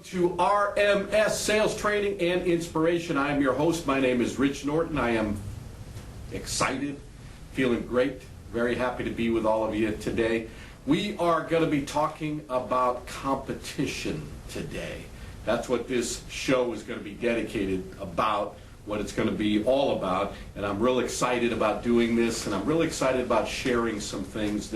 Welcome to RMS Sales Training and Inspiration. I am your host. My name is Rich Norton. I am excited, feeling great, very happy to be with all of you today. We are going to be talking about competition today. That's what this show is going to be dedicated about, what it's going to be all about. And I'm real excited about doing this, and I'm really excited about sharing some things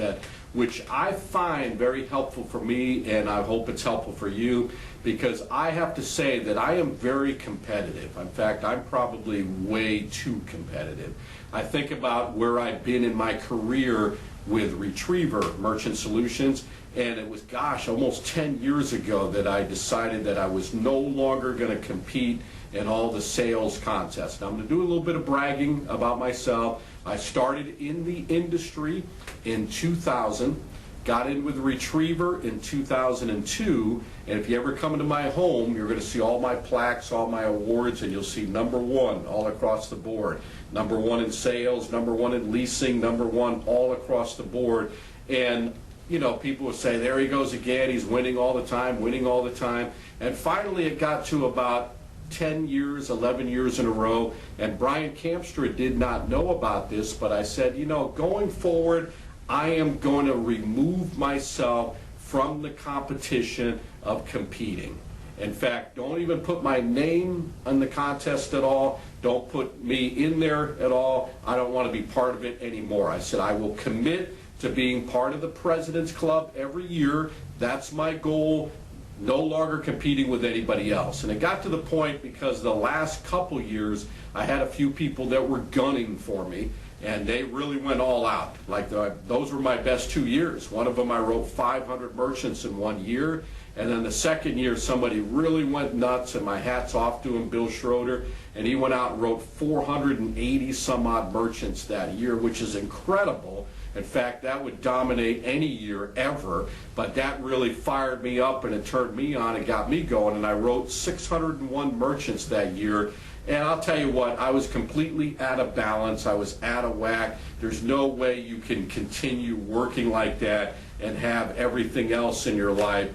which I find very helpful for me, and I hope it's helpful for you, because I have to say that I am very competitive. In fact, I'm probably way too competitive. I think about where I've been in my career with Retriever Merchant Solutions, and it was, gosh, almost 10 years ago that I decided that I was no longer going to compete in all the sales contests. Now, I'm going to do a little bit of bragging about myself. I started in the industry in 2000, got in with Retriever in 2002, and if you ever come into my home, you're going to see all my plaques, all my awards, and you'll see #1 all across the board. #1 in sales, #1 in leasing, #1 all across the board. And you know, people would say, there he goes again, he's winning all the time, winning all the time. And finally it got to about 10 years, 11 years in a row, and Brian Campstra did not know about this, but I said, you know, going forward, I am going to remove myself from the competition of competing. In fact, don't even put my name on the contest at all. Don't put me in there at all. I don't want to be part of it anymore. I said, I will commit to being part of the President's Club every year. That's my goal. No longer competing with anybody else. And it got to the point, because the last couple years I had a few people that were gunning for me, and they really went all out. Like those were my best 2 years. One of them I wrote 500 merchants in 1 year, and then the second year somebody really went nuts, and my hat's off to him, Bill Schroeder, and he went out and wrote 480 some odd merchants that year, which is incredible. In fact, that would dominate any year ever, but that really fired me up, and it turned me on and got me going, and I wrote 601 merchants that year. And I'll tell you what, I was completely out of balance. I was out of whack. There's no way you can continue working like that and have everything else in your life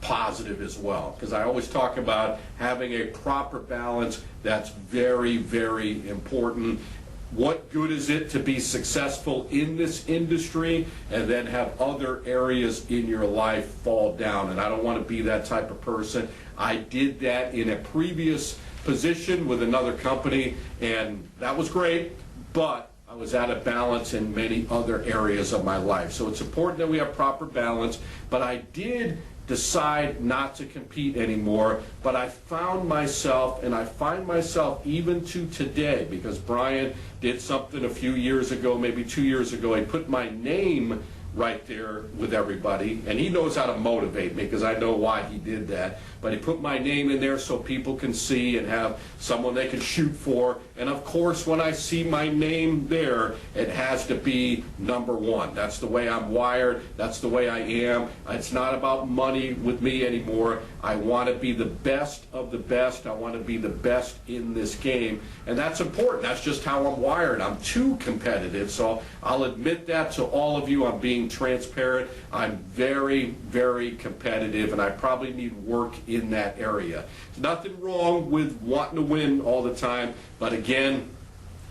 positive as well, because I always talk about having a proper balance. That's very, very important. What good is it to be successful in this industry and then have other areas in your life fall down? And I don't want to be that type of person. I did that in a previous position with another company, and that was great, but I was out of balance in many other areas of my life. So it's important that we have proper balance, but I did decide not to compete anymore. But I found myself, and I find myself even to today, because Brian did something a few years ago, maybe 2 years ago. He put my name right there with everybody, and he knows how to motivate me, because I know why he did that. But he put my name in there so people can see and have someone they can shoot for. And of course, when I see my name there, it has to be #1. That's the way I'm wired. That's the way I am. It's not about money with me anymore. I want to be the best of the best. I want to be the best in this game, and that's important. That's just how I'm wired. I'm too competitive, so I'll admit that to all of you. I'm being transparent. I'm very, very competitive, and I probably need work in that area. There's nothing wrong with wanting to win all the time, but again,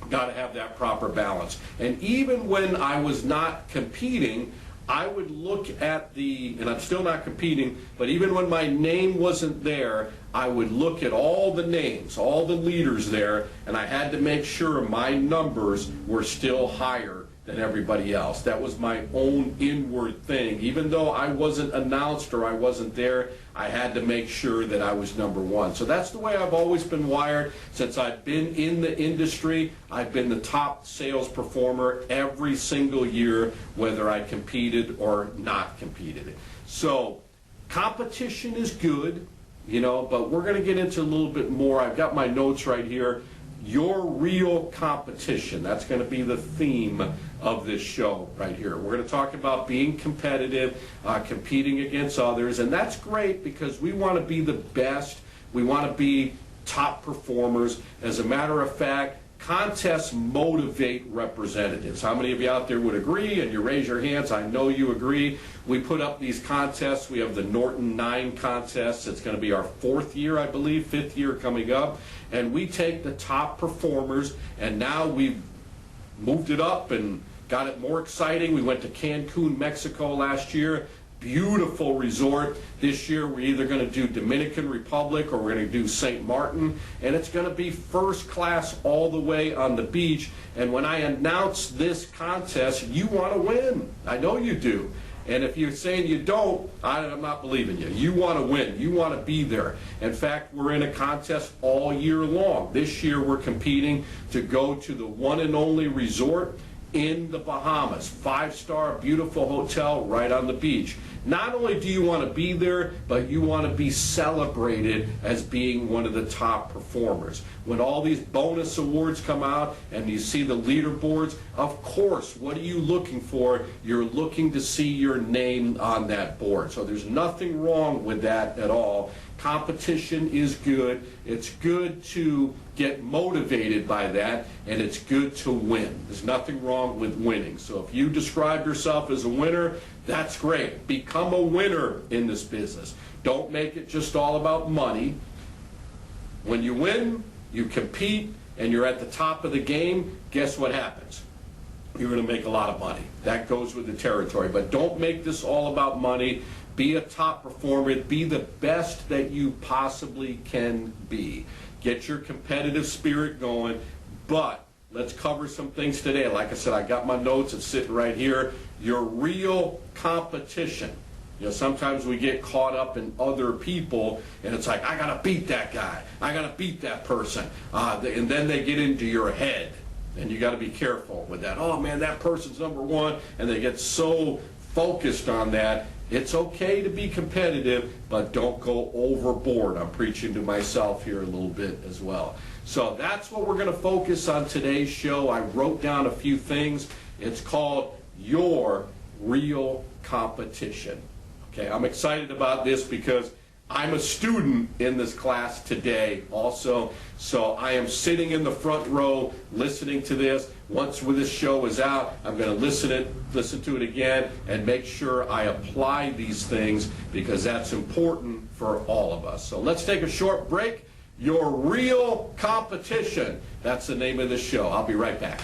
got to have that proper balance. And even when I was not competing, I would look at and I'm still not competing, but even when my name wasn't there, I would look at all the names, all the leaders there, and I had to make sure my numbers were still higher than everybody else. That was my own inward thing. Even though I wasn't announced or I wasn't there, I had to make sure that I was #1. So that's the way I've always been wired. Since I've been in the industry, I've been the top sales performer every single year, whether I competed or not competed. So competition is good, you know, but we're going to get into a little bit more. I've got my notes right here. Your real competition. That's going to be the theme of this show right here. We're going to talk about being competitive, competing against others, and that's great, because we want to be the best. We want to be top performers. As a matter of fact, Contests motivate representatives. How many of you out there would agree? And you raise your hands. I know you agree. We put up these contests. We have the Norton 9 contest. It's going to be our 4th year, I believe, 5th year coming up. And we take the top performers, and now we've moved it up and got it more exciting. We went to Cancun, Mexico last year. Beautiful resort. This year we're either going to do Dominican Republic or we're going to do St. Martin, and it's going to be first class all the way on the beach. And when I announce this contest, you want to win. I know you do. And if you're saying you don't, I'm not believing you. You want to win. You want to be there. In fact, we're in a contest all year long. This year we're competing to go to the one and only resort in the Bahamas. 5-star, beautiful hotel right on the beach. Not only do you want to be there, but you want to be celebrated as being one of the top performers. When all these bonus awards come out and you see the leaderboards, of course, what are you looking for? You're looking to see your name on that board. So there's nothing wrong with that at all. Competition is good. It's good to get motivated by that, and it's good to win. There's nothing wrong with winning. So if you describe yourself as a winner, that's great. Become a winner in this business. Don't make it just all about money. When you win, you compete, and you're at the top of the game, guess what happens? You're going to make a lot of money. That goes with the territory. But don't make this all about money. Be a top performer. Be the best that you possibly can be. Get your competitive spirit going. But let's cover some things today. Like I said, I got my notes. It's sitting right here. Your real competition. You know, sometimes we get caught up in other people, and it's like, I got to beat that guy. I got to beat that person. And then they get into your head. And you got to be careful with that. Oh, man, that person's number one. And they get so focused on that. It's okay to be competitive, but don't go overboard. I'm preaching to myself here a little bit as well. So that's what we're going to focus on today's show. I wrote down a few things. It's called Your Real Competition. Okay, I'm excited about this because I'm a student in this class today also, so I am sitting in the front row listening to this. Once this show is out, I'm going to listen to it again and make sure I apply these things because that's important for all of us. So let's take a short break. Your Real Competition. That's the name of the show. I'll be right back.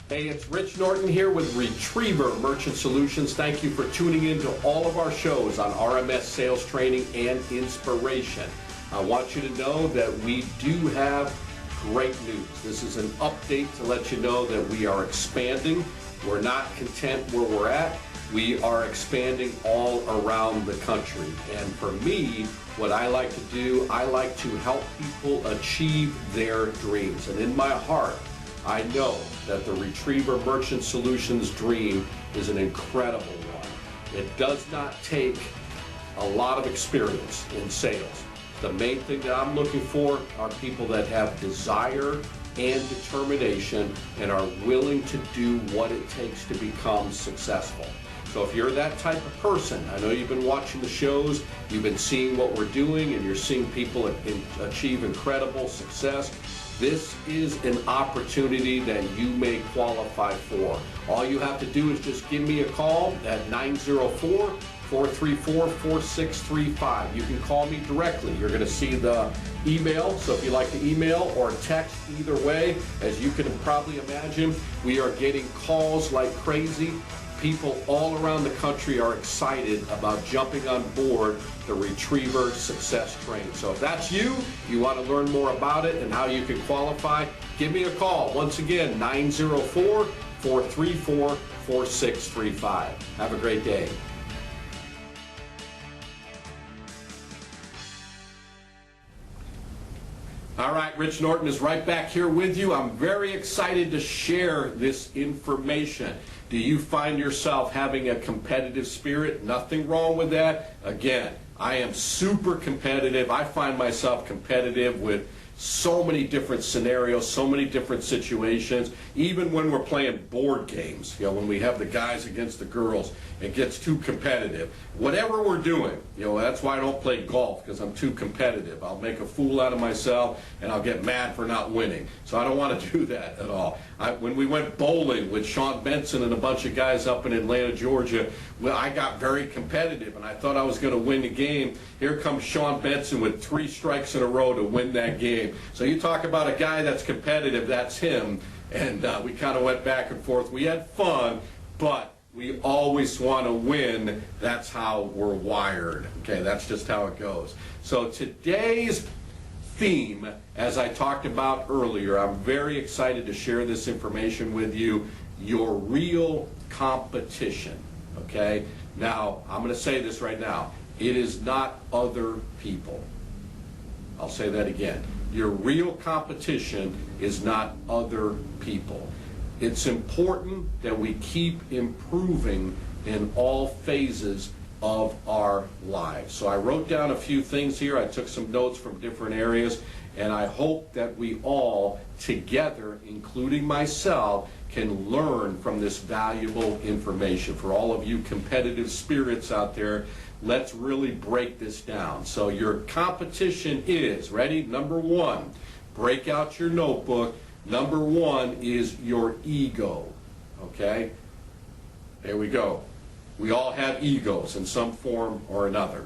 Hey, it's Rich Norton here with Retriever Merchant Solutions. Thank you for tuning in to all of our shows on RMS Sales Training and Inspiration. I want you to know that we do have great news. This is an update to let you know that we are expanding. We're not content where we're at. We are expanding all around the country. And for me, what I like to do, I like to help people achieve their dreams. And in my heart, I know that the Retriever Merchant Solutions dream is an incredible one. It does not take a lot of experience in sales. The main thing that I'm looking for are people that have desire and determination and are willing to do what it takes to become successful. So if you're that type of person, I know you've been watching the shows, you've been seeing what we're doing, and you're seeing people achieve incredible success. This is an opportunity that you may qualify for. All you have to do is just give me a call at 904-434-4635. You can call me directly. You're going to see the email, so if you like to email or text, either way, as you can probably imagine, we are getting calls like crazy. People all around the country are excited about jumping on board the Retriever Success Train. So if that's you, you want to learn more about it and how you can qualify, give me a call. Once again, 904-434-4635. Have a great day. All right, Rich Norton is right back here with you. I'm very excited to share this information. Do you find yourself having a competitive spirit? Nothing wrong with that. Again, I am super competitive. I find myself competitive with so many different scenarios, so many different situations. Even when we're playing board games, when we have the guys against the girls, it gets too competitive. Whatever we're doing, that's why I don't play golf, because I'm too competitive. I'll make a fool out of myself, and I'll get mad for not winning. So I don't want to do that at all. When we went bowling with Sean Benson and a bunch of guys up in Atlanta, Georgia, well, I got very competitive, and I thought I was going to win the game. Here comes Sean Benson with 3 strikes in a row to win that game. So you talk about a guy that's competitive, that's him. And we kind of went back and forth. We had fun, but we always want to win. That's how we're wired. Okay, that's just how it goes. So today's theme, as I talked about earlier, I'm very excited to share this information with you, your real competition. Okay, now I'm going to say this right now. It is not other people. I'll say that again. Your real competition is not other people. It's important that we keep improving in all phases of our lives. So I wrote down a few things here. I took some notes from different areas, and I hope that we all together, including myself, can learn from this valuable information. For all of you competitive spirits out there, let's really break this down. So your competition is, ready? Number 1, break out your notebook. Number 1 is your ego. Okay? There we go. We all have egos in some form or another.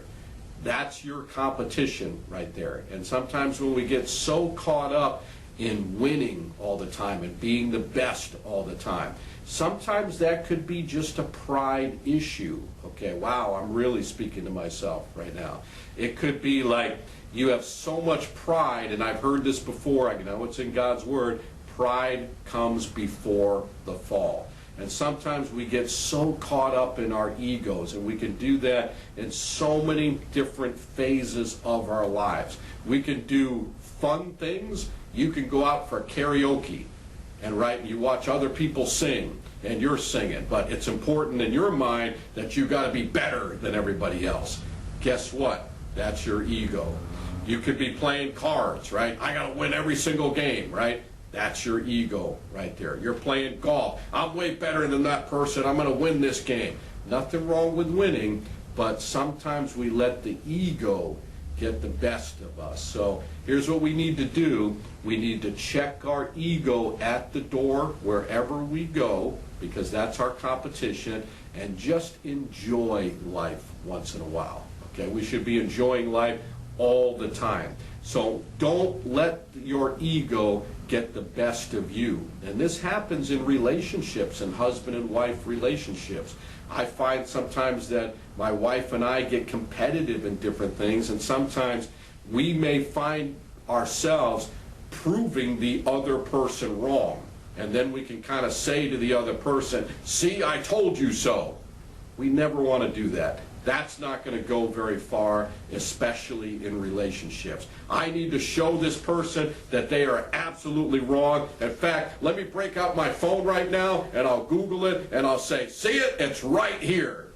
That's your competition right there. And sometimes when we get so caught up in winning all the time and being the best all the time, sometimes that could be just a pride issue. Okay, wow, I'm really speaking to myself right now. It could be like you have so much pride, and I've heard this before, I know it's in God's Word, pride comes before the fall. And sometimes we get so caught up in our egos, and we can do that in so many different phases of our lives. We can do fun things. You can go out for karaoke, and you watch other people sing, and you're singing, but it's important in your mind that you got to be better than everybody else. Guess what? That's your ego. You could be playing cards, right? I got to win every single game, right? That's your ego right there. You're playing golf. I'm way better than that person. I'm going to win this game. Nothing wrong with winning, but sometimes we let the ego get the best of us. So here's what we need to do. We need to check our ego at the door wherever we go, because that's our competition, and just enjoy life once in a while. Okay, we should be enjoying life all the time. So don't let your ego get the best of you. And this happens in relationships, and husband and wife relationships. I find sometimes that my wife and I get competitive in different things, and sometimes we may find ourselves proving the other person wrong. And then we can kind of say to the other person, see, I told you so. We never want to do that. That's not going to go very far, especially in relationships. I need to show this person that they are absolutely wrong. In fact, let me break out my phone right now, and I'll Google it, and I'll say, see it? It's right here.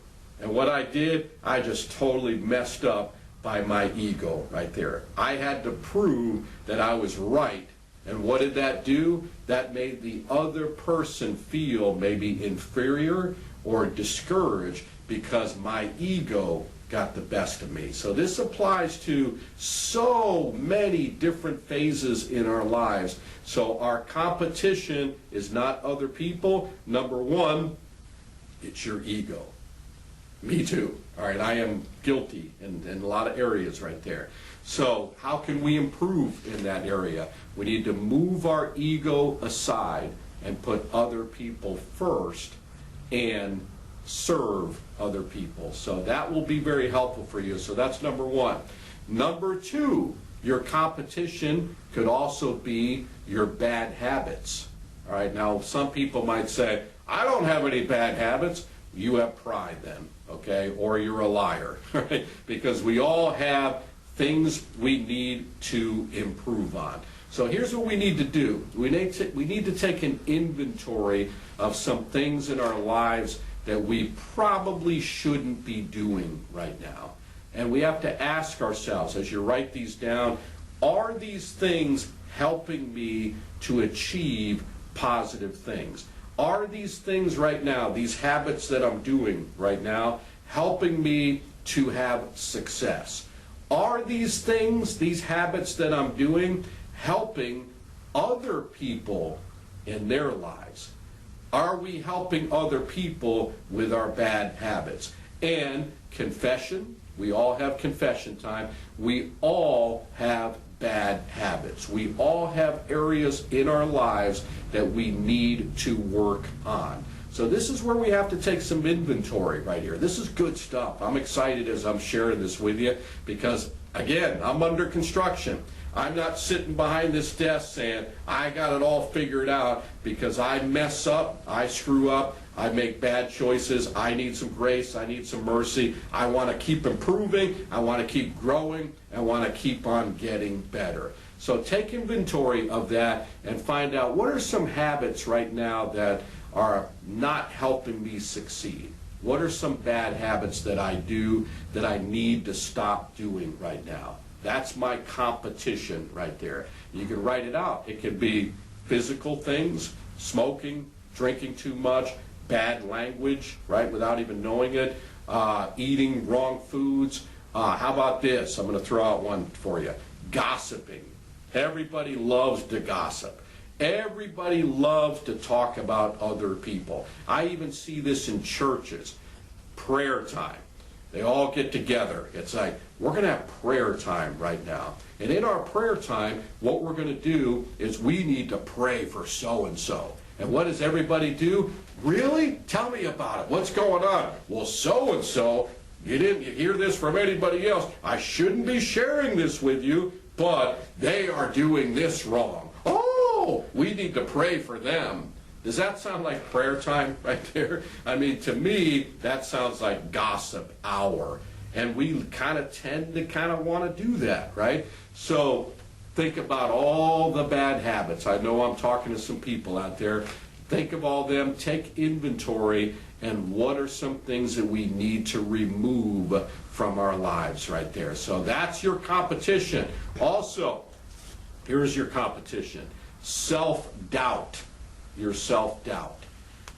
And what I did, I just totally messed up by my ego right there. I had to prove that I was right. And what did that do? That made the other person feel maybe inferior or discouraged, because my ego got the best of me. So this applies to so many different phases in our lives. So our competition is not other people. Number 1, it's your ego. Me too. All right, I am guilty in a lot of areas right there. So how can we improve in that area? We need to move our ego aside and put other people first and serve other people. So that will be very helpful for you. So that's number 1. Number 2, your competition could also be your bad habits. All right, now some people might say, I don't have any bad habits. You have pride then, okay? Or you're a liar, right? Because we all have things we need to improve on. So here's what we need to do. We need to take an inventory of some things in our lives that we probably shouldn't be doing right now. And we have to ask ourselves, as you write these down, Are these things helping me to achieve positive things? Are these things right now, these habits that I'm doing right now, helping me to have success? Are these things, these habits that I'm doing, helping other people in their lives? Are we helping other people with our bad habits? And confession, we all have confession time. We all have bad habits. We all have areas in our lives that we need to work on. So this is where we have to take some inventory right here. This is good stuff. I'm excited as I'm sharing this with you because, again, I'm under construction. I'm not sitting behind this desk saying, I got it all figured out, because I mess up, I screw up, I make bad choices, I need some grace, I need some mercy, I want to keep improving, I want to keep growing, I want to keep on getting better. So take inventory of that and find out what are some habits right now that are not helping me succeed. What are some bad habits that I do that I need to stop doing right now? That's my competition right there. You can write it out. It could be physical things, smoking, drinking too much, bad language, right, without even knowing it, eating wrong foods. How about this? I'm going to throw out one for you. Gossiping. Everybody loves to gossip. Everybody loves to talk about other people. I even see this in churches. Prayer time. They all get together. It's like, we're going to have prayer time right now. And in our prayer time, what we're going to do is we need to pray for so-and-so. And what does everybody do? Really? Tell me about it. What's going on? Well, so-and-so, you didn't hear this from anybody else. I shouldn't be sharing this with you, but they are doing this wrong. Oh, we need to pray for them. Does that sound like prayer time right there? I mean, to me, that sounds like gossip hour. And we kind of tend to want to do that, right? So think about all the bad habits. I know I'm talking to some people out there. Think of all them, take inventory, and what are some things that we need to remove from our lives right there. So that's your competition. Also, here's your competition. Self-doubt. Your self-doubt.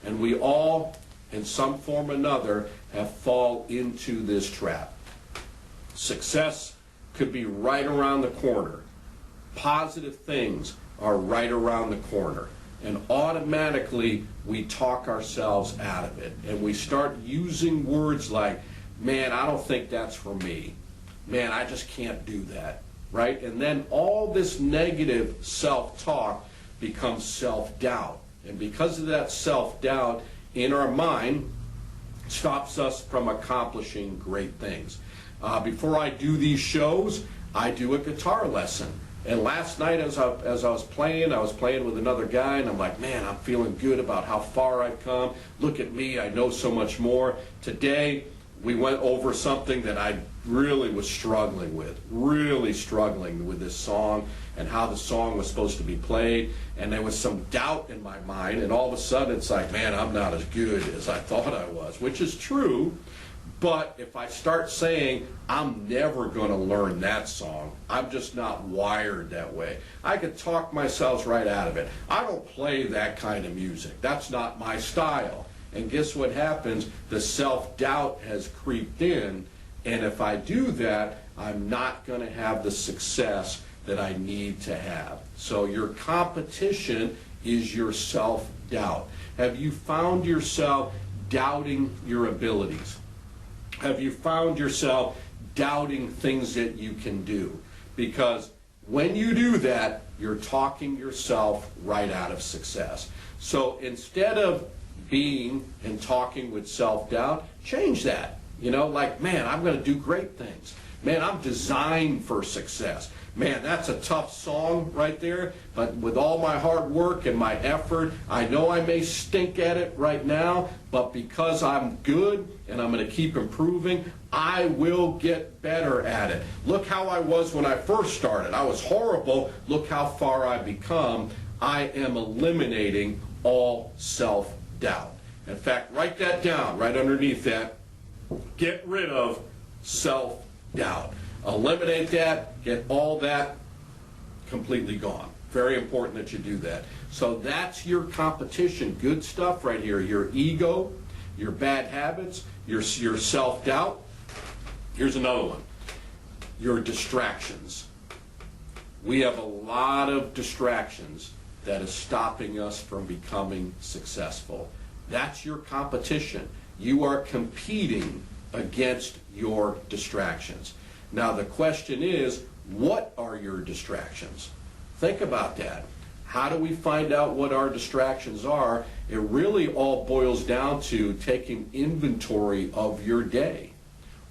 And we all, in some form or another, have fall into this trap. Success could be right around the corner. Positive things are right around the corner. And automatically, we talk ourselves out of it. And we start using words like, man, I don't think that's for me. Man, I just can't do that. Right? And then all this negative self-talk becomes self-doubt. And because of that self-doubt in our mind, stops us from accomplishing great things. Before I do these shows, I do a guitar lesson. And last night as I was playing with another guy, and I'm like, man, I'm feeling good about how far I've come. Look at me, I know so much more. Today, we went over something that I really was struggling with this song and how the song was supposed to be played. And there was some doubt in my mind, and all of a sudden it's like, man, I'm not as good as I thought I was, which is true. But if I start saying, I'm never going to learn that song, I'm just not wired that way, I could talk myself right out of it. I don't play that kind of music. That's not my style. And guess what happens? The self-doubt has creeped in, and if I do that, I'm not going to have the success that I need to have. So your competition is your self-doubt. Have you found yourself doubting your abilities? Have you found yourself doubting things that you can do? Because when you do that, you're talking yourself right out of success. So instead of being and talking with self-doubt, change that. You know, like, man, I'm going to do great things. Man, I'm designed for success. Man, that's a tough song right there, but with all my hard work and my effort, I know I may stink at it right now, but because I'm good and I'm going to keep improving, I will get better at it. Look how I was when I first started. I was horrible. Look how far I've become. I am eliminating all self-doubt. In fact, write that down right underneath that. Get rid of self-doubt. Eliminate that, get all that completely gone. Very important that you do that. So that's your competition. Good stuff right here. Your ego, your bad habits, your self-doubt. Here's another one. Your distractions. We have a lot of distractions that is stopping us from becoming successful. That's your competition. You are competing against your distractions. Now the question is, what are your distractions? Think about that. How do we find out what our distractions are? It really all boils down to taking inventory of your day.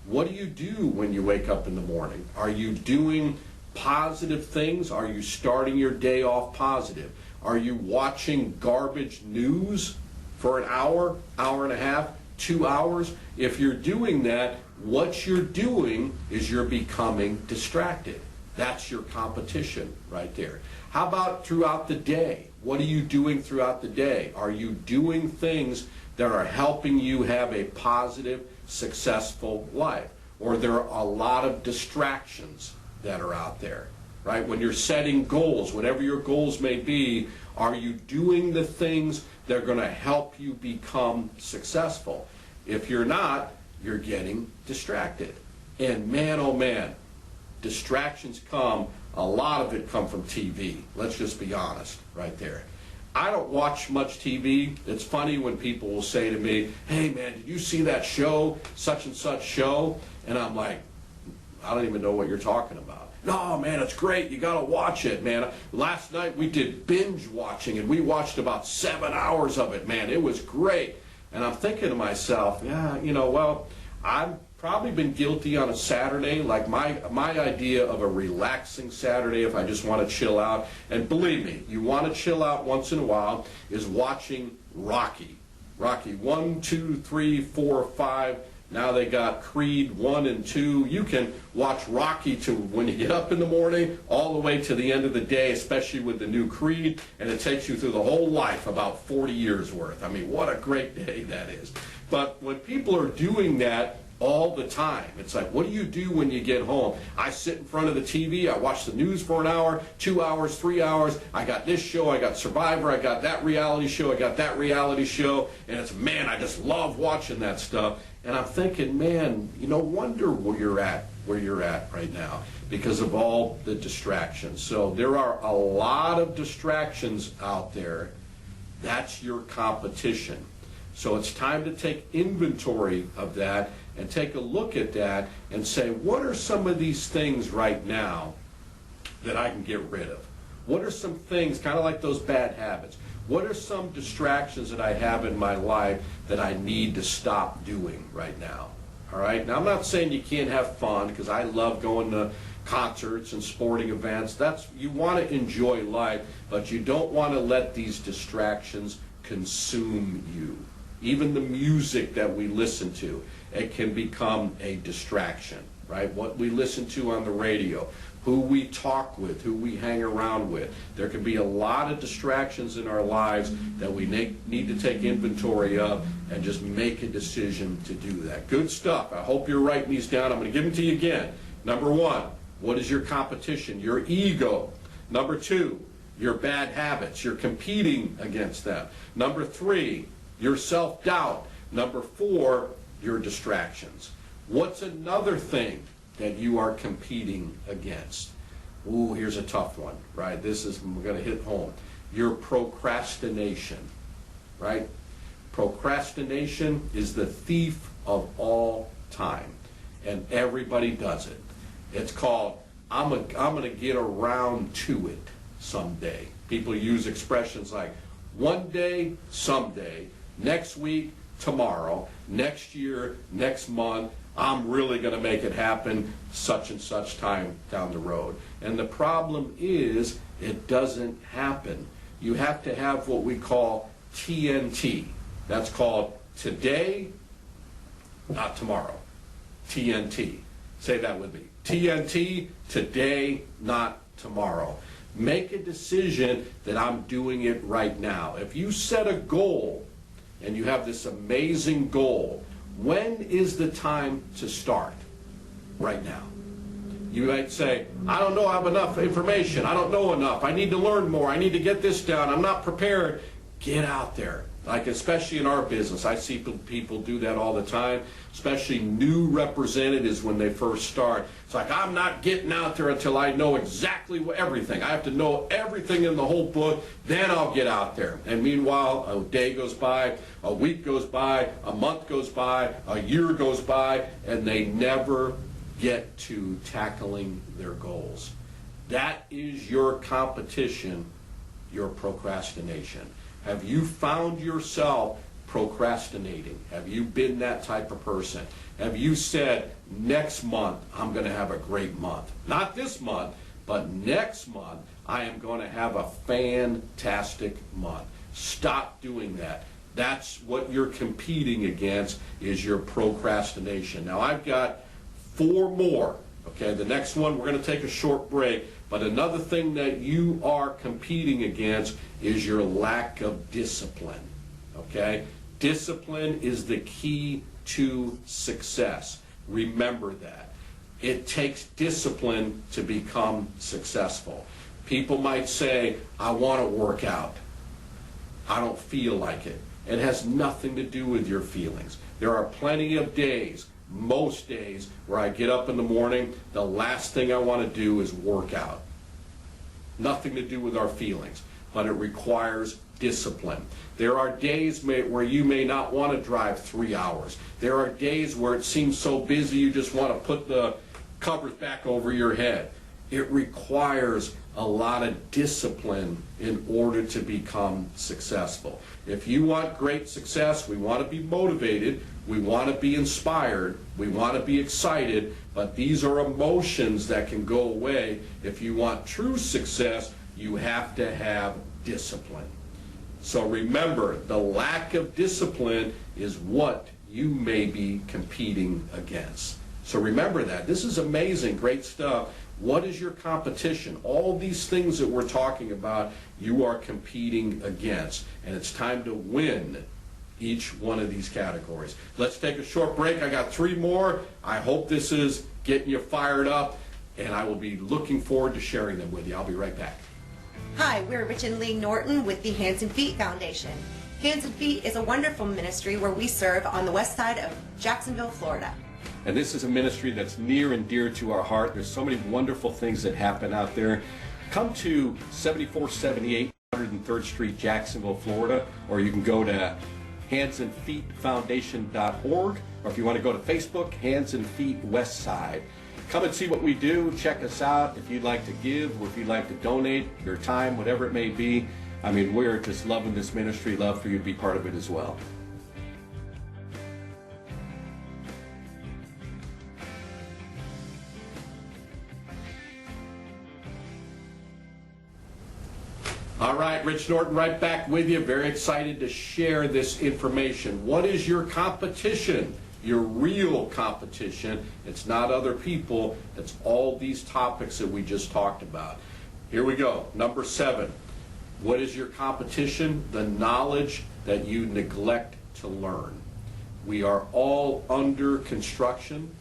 What do you do when you wake up in the morning? Are you doing positive things? Are you starting your day off positive? Are you watching garbage news for an hour, hour and a half, 2 hours? If you're doing that, what you're doing is you're becoming distracted. That's your competition right there. How about throughout the day? What are you doing throughout the day? Are you doing things that are helping you have a positive, successful life? Or there are a lot of distractions that are out there, right? When you're setting goals, whatever your goals may be, are you doing the things that are going to help you become successful? If you're not, you're getting distracted. And man, oh man, distractions come, a lot of it come from TV. Let's just be honest right there. I don't watch much TV. It's funny when people will say to me, hey man, did you see that show, such and such show? And I'm like, I don't even know what you're talking about. No, man, it's great. You got to watch it, man. Last night we did binge watching, and we watched about 7 hours of it, man. It was great. And I'm thinking to myself, yeah, you know, well, I've probably been guilty on a Saturday, like my idea of a relaxing Saturday if I just want to chill out. And believe me, you want to chill out once in a while, is watching Rocky. Rocky 1, 2, 3, 4, 5. Now they got Creed 1 and 2. You can watch Rocky to when you get up in the morning all the way to the end of the day, especially with the new Creed, and it takes you through the whole life, about 40 years worth. I mean, what a great day that is. But when people are doing that all the time, it's like, what do you do when you get home? I sit in front of the TV, I watch the news for an hour, 2 hours, 3 hours. I got this show, I got Survivor, I got that reality show, I got that reality show, and it's, man, I just love watching that stuff. And I'm thinking, man, you know, wonder where you're at right now because of all the distractions. So there are a lot of distractions out there. That's your competition. So it's time to take inventory of that and take a look at that and say, what are some of these things right now that I can get rid of? What are some things, kind of like those bad habits, what are some distractions that I have in my life that I need to stop doing right now? All right? Now, I'm not saying you can't have fun, because I love going to concerts and sporting events. You want to enjoy life, but you don't want to let these distractions consume you. Even the music that we listen to, it can become a distraction, right? What we listen to on the radio, who we talk with, who we hang around with. There can be a lot of distractions in our lives that we need to take inventory of and just make a decision to do that. Good stuff. I hope you're writing these down. I'm going to give them to you again. Number one, what is your competition? Your ego. Number two, your bad habits. You're competing against them. Number three, your self-doubt. Number four, your distractions. What's another thing that you are competing against? Ooh, here's a tough one, right? We're going to hit home. Your procrastination, right? Procrastination is the thief of all time, and everybody does it. It's called, I'm going to get around to it someday. People use expressions like one day, someday, next week, tomorrow, next year, next month. I'm really going to make it happen such and such time down the road. And the problem is, it doesn't happen. You have to have what we call TNT. That's called today, not tomorrow. TNT. Say that with me. TNT, today, not tomorrow. Make a decision that I'm doing it right now. If you set a goal and you have this amazing goal, when is the time to start? Right now. You might say, I don't know, I have enough information. I don't know enough. I need to learn more. I need to get this down. I'm not prepared. Get out there. Like, especially in our business, I see people do that all the time, especially new representatives when they first start. It's like, I'm not getting out there until I know exactly everything. I have to know everything in the whole book, then I'll get out there. And meanwhile, a day goes by, a week goes by, a month goes by, a year goes by, and they never get to tackling their goals. That is your competition, your procrastination. Have you found yourself procrastinating? Have you been that type of person? Have you said, next month I'm going to have a great month? Not this month, but next month I am going to have a fantastic month. Stop doing that. That's what you're competing against, is your procrastination. Now I've got 4 more. Okay, the next one, we're going to take a short break, but another thing that you are competing against is your lack of discipline. Okay, discipline is the key to success. Remember that. It takes discipline to become successful. People might say, I want to work out. I don't feel like it. It has nothing to do with your feelings. There are plenty of days, most days, where I get up in the morning, the last thing I want to do is work out. Nothing to do with our feelings, but it requires discipline. There are days where you may not want to drive 3 hours. There are days where it seems so busy you just want to put the covers back over your head. It requires a lot of discipline in order to become successful. If you want great success, we want to be motivated, we want to be inspired, we want to be excited, but these are emotions that can go away. If you want true success, you have to have discipline. So remember, the lack of discipline is what you may be competing against. So remember that. This is amazing, great stuff. What is your competition? All these things that we're talking about, you are competing against. And it's time to win each one of these categories. Let's take a short break. I got 3 more. I hope this is getting you fired up, and I will be looking forward to sharing them with you. I'll be right back. Hi, we're Rich and Lee Norton with the Hands and Feet Foundation. Hands and Feet is a wonderful ministry where we serve on the west side of Jacksonville, Florida. And this is a ministry that's near and dear to our heart. There's so many wonderful things that happen out there. Come to 7478 103rd Street, Jacksonville, Florida, or you can go to handsandfeetfoundation.org, or if you want to go to Facebook, Hands and Feet West Side. Come and see what we do. Check us out if you'd like to give, or if you'd like to donate your time, whatever it may be. I mean, we're just loving this ministry. Love for you to be part of it as well. All right, Rich Norton right back with you. Very excited to share this information. What is your competition? Your real competition. It's not other people. It's all these topics that we just talked about. Here we go. Number 7. What is your competition? The knowledge that you neglect to learn. We are all under construction.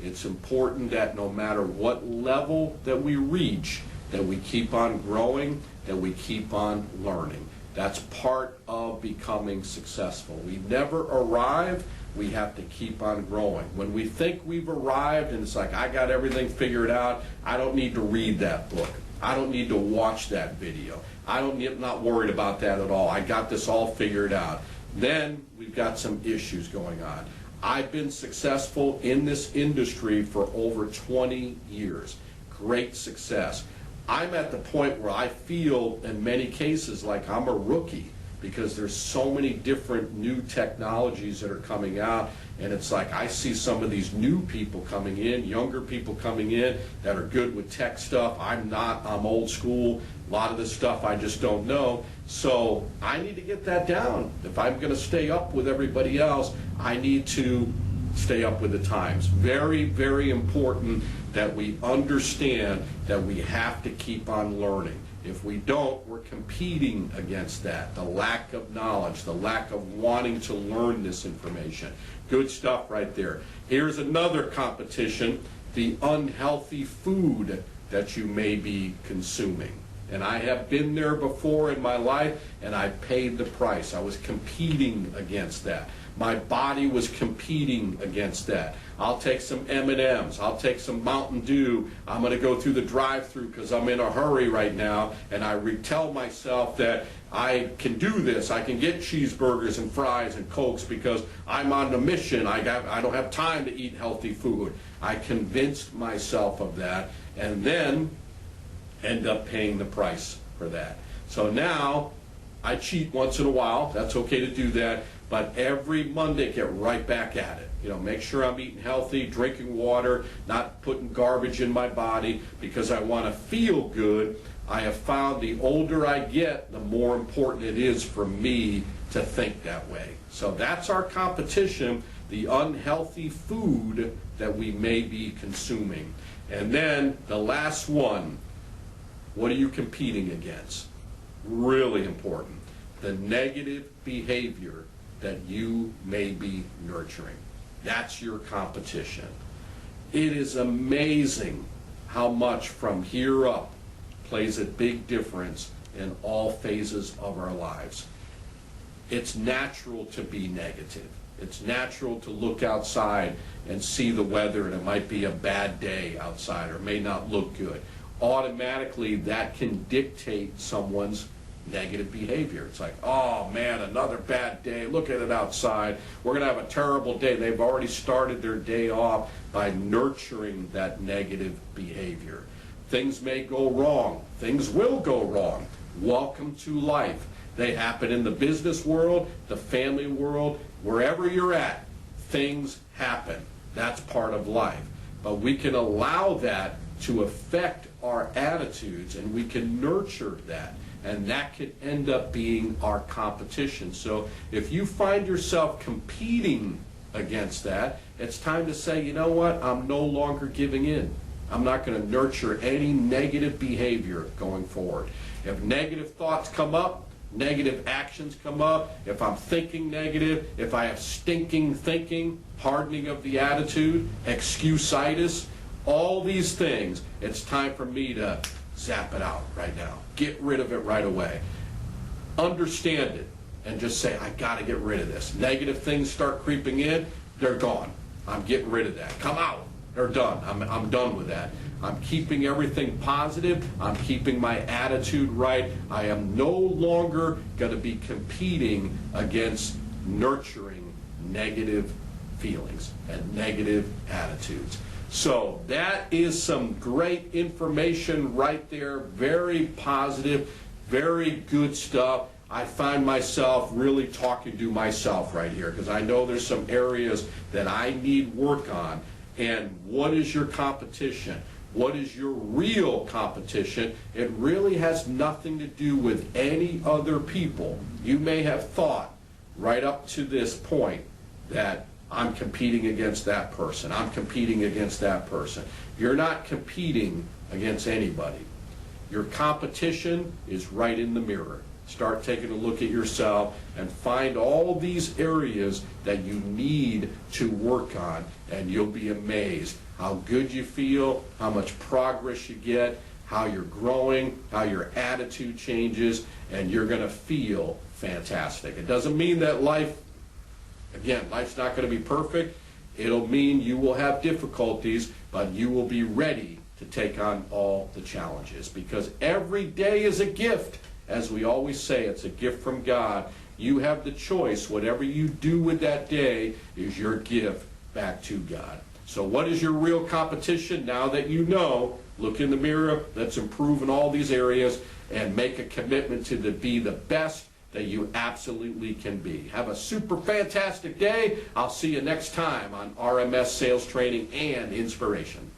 It's important that no matter what level that we reach, that we keep on growing, that we keep on learning. That's part of becoming successful. We never arrive. We have to keep on growing. When we think we've arrived and it's like, I got everything figured out, I don't need to read that book. I don't need to watch that video. I'm not worried about that at all. I got this all figured out. Then we've got some issues going on. I've been successful in this industry for over 20 years. Great success. I'm at the point where I feel in many cases like I'm a rookie, because there's so many different new technologies that are coming out, and it's like I see some of these new people coming in, younger people coming in that are good with tech stuff. I'm not. I'm old school. A lot of this stuff I just don't know. So I need to get that down. If I'm going to stay up with everybody else, I need to stay up with the times. Very, very important that we understand that we have to keep on learning. If we don't, we're competing against that. The lack of knowledge, the lack of wanting to learn this information. Good stuff right there. Here's another competition, the unhealthy food that you may be consuming. And I have been there before in my life, and I paid the price. I was competing against that. My body was competing against that. I'll take some M&Ms. I'll take some Mountain Dew. I'm going to go through the drive-thru because I'm in a hurry right now, and I tell myself that I can do this. I can get cheeseburgers and fries and Cokes because I'm on a mission. I don't have time to eat healthy food. I convinced myself of that, and then end up paying the price for that. So now I cheat once in a while. That's okay to do that. But every Monday, get right back at it. You know, make sure I'm eating healthy, drinking water, not putting garbage in my body because I want to feel good. I have found the older I get, the more important it is for me to think that way. So that's our competition, the unhealthy food that we may be consuming. And then the last one, what are you competing against? Really important. The negative behavior that you may be nurturing. That's your competition. It is amazing how much from here up plays a big difference in all phases of our lives. It's natural to be negative. It's natural to look outside and see the weather and it might be a bad day outside or may not look good. Automatically that can dictate someone's negative behavior. It's like, oh man, another bad day. Look at it outside. We're going to have a terrible day. They've already started their day off by nurturing that negative behavior. Things may go wrong. Things will go wrong. Welcome to life. They happen in the business world, the family world, wherever you're at. Things happen. That's part of life. But we can allow that to affect our attitudes and we can nurture that. And that could end up being our competition. So if you find yourself competing against that, it's time to say, you know what, I'm no longer giving in. I'm not going to nurture any negative behavior going forward. If negative thoughts come up, negative actions come up, if I'm thinking negative, if I have stinking thinking, hardening of the attitude, excuse-itis, all these things, it's time for me to zap it out right now. Get rid of it right away. Understand it and just say, I got to get rid of this. Negative things start creeping in, they're gone. I'm getting rid of that. Come out. They're done. I'm done with that. I'm keeping everything positive. I'm keeping my attitude right. I am no longer going to be competing against nurturing negative feelings and negative attitudes. So that is some great information right there. Very positive, very good stuff. I find myself really talking to myself right here because I know there's some areas that I need work on. And what is your competition? What is your real competition? It really has nothing to do with any other people. You may have thought right up to this point that I'm competing against that person. I'm competing against that person. You're not competing against anybody. Your competition is right in the mirror. Start taking a look at yourself and find all these areas that you need to work on, and you'll be amazed how good you feel, how much progress you get, how you're growing, how your attitude changes, and you're going to feel fantastic. It doesn't mean that life's not going to be perfect. It'll mean you will have difficulties, but you will be ready to take on all the challenges because every day is a gift. As we always say, it's a gift from God. You have the choice. Whatever you do with that day is your gift back to God. So what is your real competition? Now that you know, look in the mirror, let's improve in all these areas and make a commitment to be the best that you absolutely can be. Have a super fantastic day. I'll see you next time on RMS Sales Training and Inspiration.